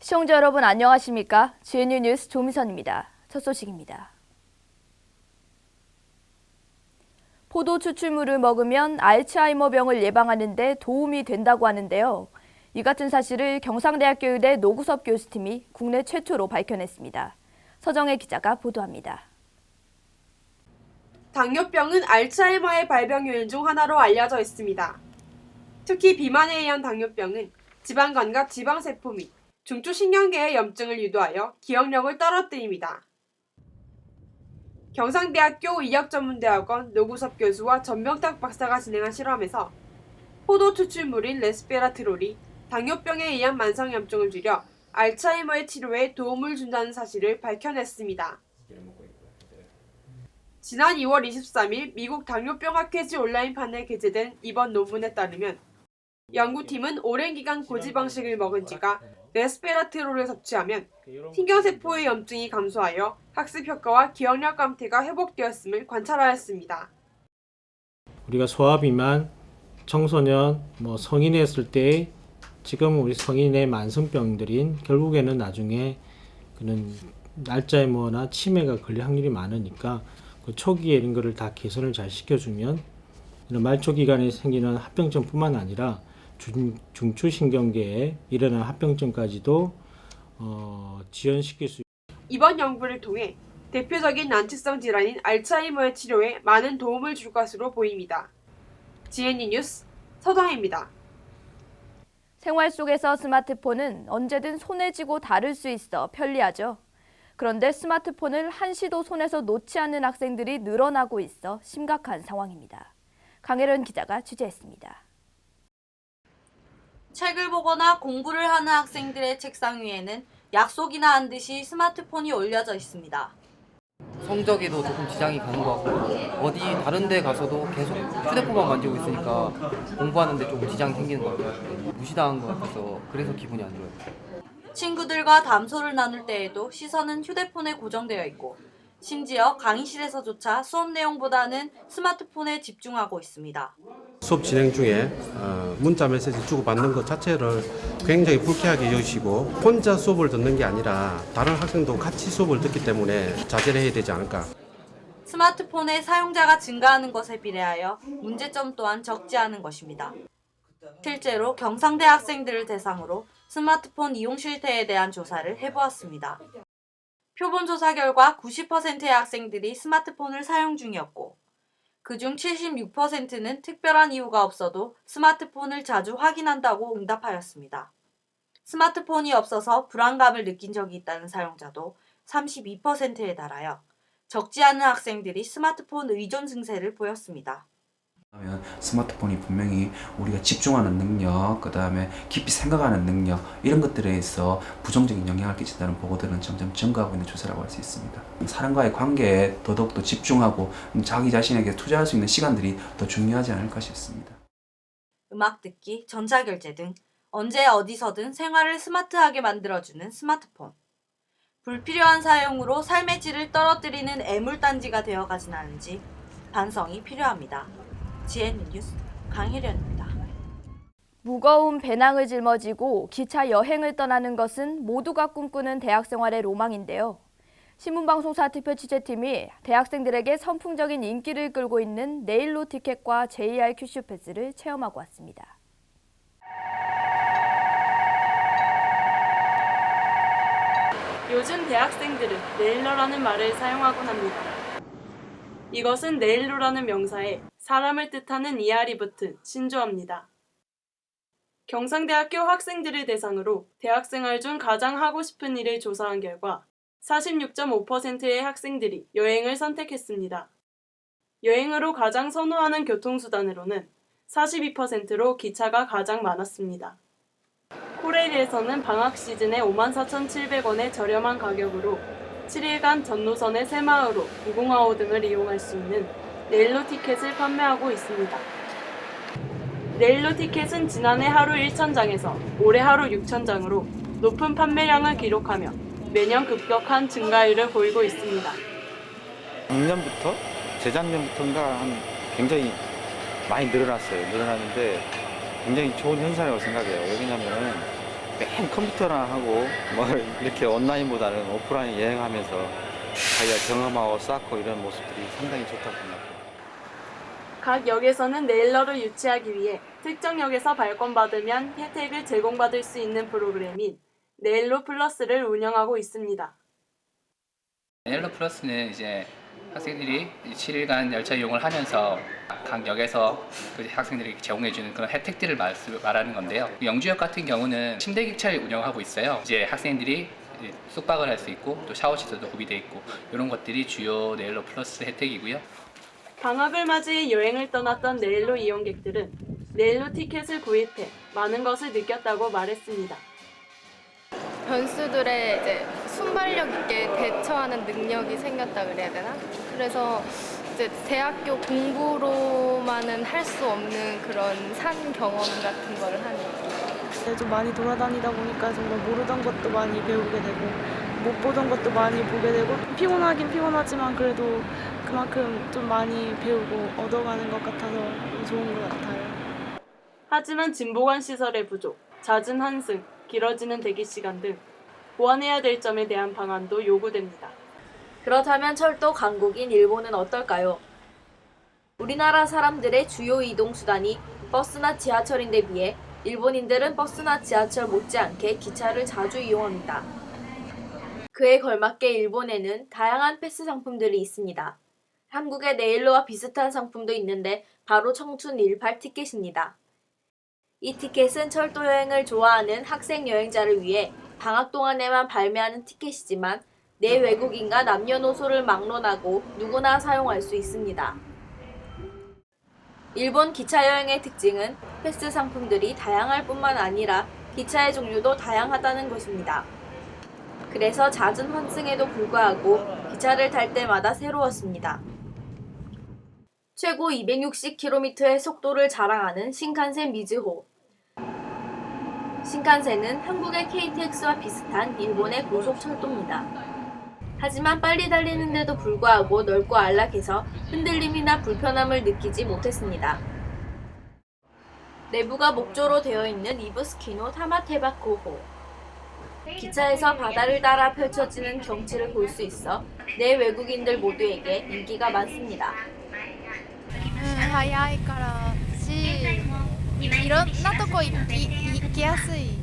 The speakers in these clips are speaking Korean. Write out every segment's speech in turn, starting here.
시청자 여러분 안녕하십니까? GNU 뉴스 조미선입니다. 첫 소식입니다. 포도 추출물을 먹으면 알츠하이머병을 예방하는 데 도움이 된다고 하는데요. 이 같은 사실을 경상대학교 의대 노구섭 교수팀이 국내 최초로 밝혀냈습니다. 서정혜 기자가 보도합니다. 당뇨병은 알츠하이머의 발병 요인 중 하나로 알려져 있습니다. 특히 비만에 의한 당뇨병은 지방간과 지방세포 및 중추신경계의 염증을 유도하여 기억력을 떨어뜨립니다. 경상대학교 의학전문대학원 노구섭 교수와 전병탁 박사가 진행한 실험에서 포도 추출물인 레스베라트롤이 당뇨병에 의한 만성염증을 줄여 알츠하이머의 치료에 도움을 준다는 사실을 밝혀냈습니다. 지난 2월 23일 미국 당뇨병학회지 온라인판에 게재된 이번 논문에 따르면 연구팀은 오랜 기간 고지방식을 먹은 쥐가 레스베라트롤을 섭취하면 신경세포의 염증이 감소하여 학습 효과와 기억력 감퇴가 회복되었음을 관찰하였습니다. 우리가 소아비만, 청소년, 성인이 했을 때 지금 우리 성인의 만성병들인 결국에는 나중에 그런 알츠하이머나 치매가 걸릴 확률이 많으니까 그 초기에 이런 거를 다 개선을 잘 시켜주면 이런 말초기간에 생기는 합병증뿐만 아니라 중추신경계에 일어나는 합병증까지도 지연시킬 수 있습니다. 이번 연구를 통해 대표적인 난치성 질환인 알츠하이머의 치료에 많은 도움을 줄 것으로 보입니다. GNU 뉴스 서정혜입니다. 생활 속에서 스마트폰은 언제든 손에 쥐고 다룰 수 있어 편리하죠. 그런데 스마트폰을 한시도 손에서 놓지 않는 학생들이 늘어나고 있어 심각한 상황입니다. 강혜련 기자가 취재했습니다. 책을 보거나 공부를 하는 학생들의 책상 위에는 약속이나 한 듯이 스마트폰이 올려져 있습니다. 성적에도 조금 지장이 가는 것 같고 어디 다른 데 가서도 계속 휴대폰만 만지고 있으니까 공부하는데 조금 지장이 생기는 것 같아요. 무시당한 것 같아서 그래서 기분이 안 좋아요. 친구들과 담소를 나눌 때에도 시선은 휴대폰에 고정되어 있고 심지어 강의실에서조차 수업 내용보다는 스마트폰에 집중하고 있습니다. 수업 진행 중에 문자 메시지 주고받는 것 자체를 굉장히 불쾌하게 여기시고 혼자 수업을 듣는 게 아니라 다른 학생도 같이 수업을 듣기 때문에 자제를 해야 되지 않을까. 스마트폰의 사용자가 증가하는 것에 비례하여 문제점 또한 적지 않은 것입니다. 실제로 경상대 학생들을 대상으로 스마트폰 이용 실태에 대한 조사를 해보았습니다. 표본 조사 결과 90%의 학생들이 스마트폰을 사용 중이었고 그중 76%는 특별한 이유가 없어도 스마트폰을 자주 확인한다고 응답하였습니다. 스마트폰이 없어서 불안감을 느낀 적이 있다는 사용자도 32%에 달하여 적지 않은 학생들이 스마트폰 의존 증세를 보였습니다. 스마트폰이 분명히 우리가 집중하는 능력, 그 다음에 깊이 생각하는 능력 이런 것들에 있어 부정적인 영향을 끼친다는 보고들은 점점 증가하고 있는 추세라고 할 수 있습니다. 사람과의 관계에 더더욱더 집중하고 자기 자신에게 투자할 수 있는 시간들이 더 중요하지 않을까 싶습니다. 음악 듣기, 전자결제 등 언제 어디서든 생활을 스마트하게 만들어주는 스마트폰. 불필요한 사용으로 삶의 질을 떨어뜨리는 애물단지가 되어가진 않은지 반성이 필요합니다. GNU 뉴스 강혜련입니다. 무거운 배낭을 짊어지고 기차 여행을 떠나는 것은 모두가 꿈꾸는 대학생활의 로망인데요. 신문방송사 특별 취재팀이 대학생들에게 선풍적인 인기를 끌고 있는 네일로 티켓과 JR 큐슈 패스를 체험하고 왔습니다. 요즘 대학생들은 네일러라는 말을 사용하곤 합니다. 이것은 네일로라는 명사에 사람을 뜻하는 이알이 붙은 신조어입니다. 경상대학교 학생들을 대상으로 대학생활 중 가장 하고 싶은 일을 조사한 결과 46.5%의 학생들이 여행을 선택했습니다. 여행으로 가장 선호하는 교통수단으로는 42%로 기차가 가장 많았습니다. 코레일에서는 방학 시즌에 54,700원의 저렴한 가격으로 7일간 전 노선의 새마을호, 무궁화호 등을 이용할 수 있는 네일로 티켓을 판매하고 있습니다. 네일로 티켓은 지난해 하루 1,000장에서 올해 하루 6,000장으로 높은 판매량을 기록하며 매년 급격한 증가율을 보이고 있습니다. 작년부터, 재작년부터인가 굉장히 많이 늘어났어요. 늘어났는데 굉장히 좋은 현상이라고 생각해요. 왜냐하면 맨 컴퓨터랑 하고 뭐 이렇게 온라인보다는 오프라인 여행하면서 자기가 경험하고 쌓고 이런 모습들이 상당히 좋다고 생각합니다. 각 역에서는 네일러를 유치하기 위해 특정 역에서 발권받으면 혜택을 제공받을 수 있는 프로그램인 네일러 플러스를 운영하고 있습니다. 네일러 플러스는 이제 학생들이 7일간 열차 이용을 하면서 각 역에서 그 학생들에게 제공해주는 그런 혜택들을 말하는 건데요. 영주역 같은 경우는 침대 기차를 운영하고 있어요. 이제 학생들이 숙박을 할 수 있고 또 샤워 시설도 구비되어 있고 이런 것들이 주요 네일러 플러스 혜택이고요. 방학을 맞이해 여행을 떠났던 네일러 이용객들은 네일러 티켓을 구입해 많은 것을 느꼈다고 말했습니다. 변수들의 이제 순발력 있게 대처하는 능력이 생겼다 그래야 되나? 그래서 이제 대학교 공부로만은 할 수 없는 그런 산 경험 같은 거를 하는 느낌. 좀 많이 돌아다니다 보니까 정말 모르던 것도 많이 배우게 되고 못 보던 것도 많이 보게 되고 피곤하긴 피곤하지만 그래도 그만큼 좀 많이 배우고 얻어가는 것 같아서 좋은 것 같아요. 하지만 진보관 시설의 부족, 잦은 환승, 길어지는 대기 시간 등 보완해야 될 점에 대한 방안도 요구됩니다. 그렇다면 철도 강국인 일본은 어떨까요? 우리나라 사람들의 주요 이동 수단이 버스나 지하철인데 비해 일본인들은 버스나 지하철 못지않게 기차를 자주 이용합니다. 그에 걸맞게 일본에는 다양한 패스 상품들이 있습니다. 한국의 네일러와 비슷한 상품도 있는데 바로 청춘 18 티켓입니다. 이 티켓은 철도 여행을 좋아하는 학생 여행자를 위해 방학 동안에만 발매하는 티켓이지만 내외국인과 남녀노소를 막론하고 누구나 사용할 수 있습니다. 일본 기차 여행의 특징은 패스 상품들이 다양할 뿐만 아니라 기차의 종류도 다양하다는 것입니다. 그래서 잦은 환승에도 불구하고 기차를 탈 때마다 새로웠습니다. 최고 260km의 속도를 자랑하는 신칸센 미즈호. 신칸센은 한국의 KTX와 비슷한 일본의 고속철도입니다. 하지만 빨리 달리는데도 불구하고 넓고 안락해서 흔들림이나 불편함을 느끼지 못했습니다. 내부가 목조로 되어 있는 이부스키노 타마테바코호. 기차에서 바다를 따라 펼쳐지는 경치를 볼 수 있어 내외국인들 모두에게 인기가 많습니다. 早いからし、いろんなとこ行きやすい。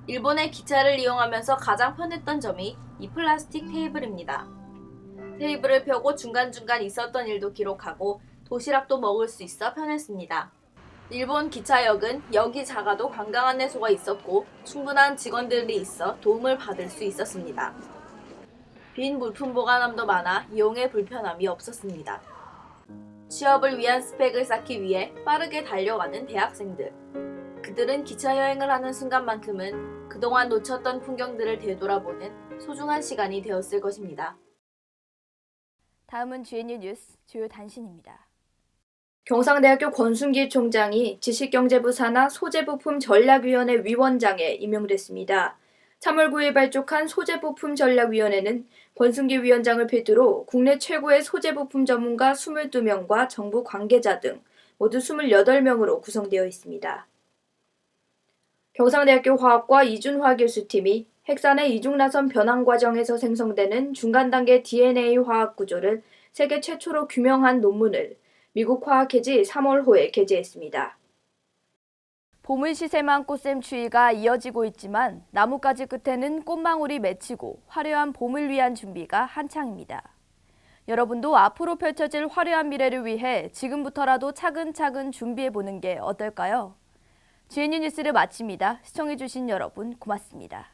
일본의 기차를 이용하면서 가장 편했던 점이 이 플라스틱 테이블입니다. 테이블을 펴고 중간중간 있었던 일도 기록하고 도시락도 먹을 수 있어 편했습니다. 일본 기차역은 역이 작아도 관광 안내소가 있었고 충분한 직원들이 있어 도움을 받을 수 있었습니다. 빈 물품 보관함도 많아 이용에 불편함이 없었습니다. 취업을 위한 스펙을 쌓기 위해 빠르게 달려가는 대학생들. 그들은 기차 여행을 하는 순간만큼은 그동안 놓쳤던 풍경들을 되돌아보는 소중한 시간이 되었을 것입니다. 다음은 GNU 뉴스 주요 단신입니다. 경상대학교 권순길 총장이 지식경제부 산하 소재부품 전략위원회 위원장에 임명됐습니다. 3월 9일 발족한 소재부품 전략위원회는 권순길 위원장을 필두로 국내 최고의 소재부품 전문가 22명과 정부 관계자 등 모두 28명으로 구성되어 있습니다. 경상대학교 화학과 이준화 교수팀이 핵산의 이중나선 변환 과정에서 생성되는 중간단계 DNA 화학 구조를 세계 최초로 규명한 논문을 미국 화학회지 3월호에 게재했습니다. 봄을 시샘한 꽃샘 추위가 이어지고 있지만 나뭇가지 끝에는 꽃망울이 맺히고 화려한 봄을 위한 준비가 한창입니다. 여러분도 앞으로 펼쳐질 화려한 미래를 위해 지금부터라도 차근차근 준비해보는 게 어떨까요? GNU 뉴스를 마칩니다. 시청해주신 여러분 고맙습니다.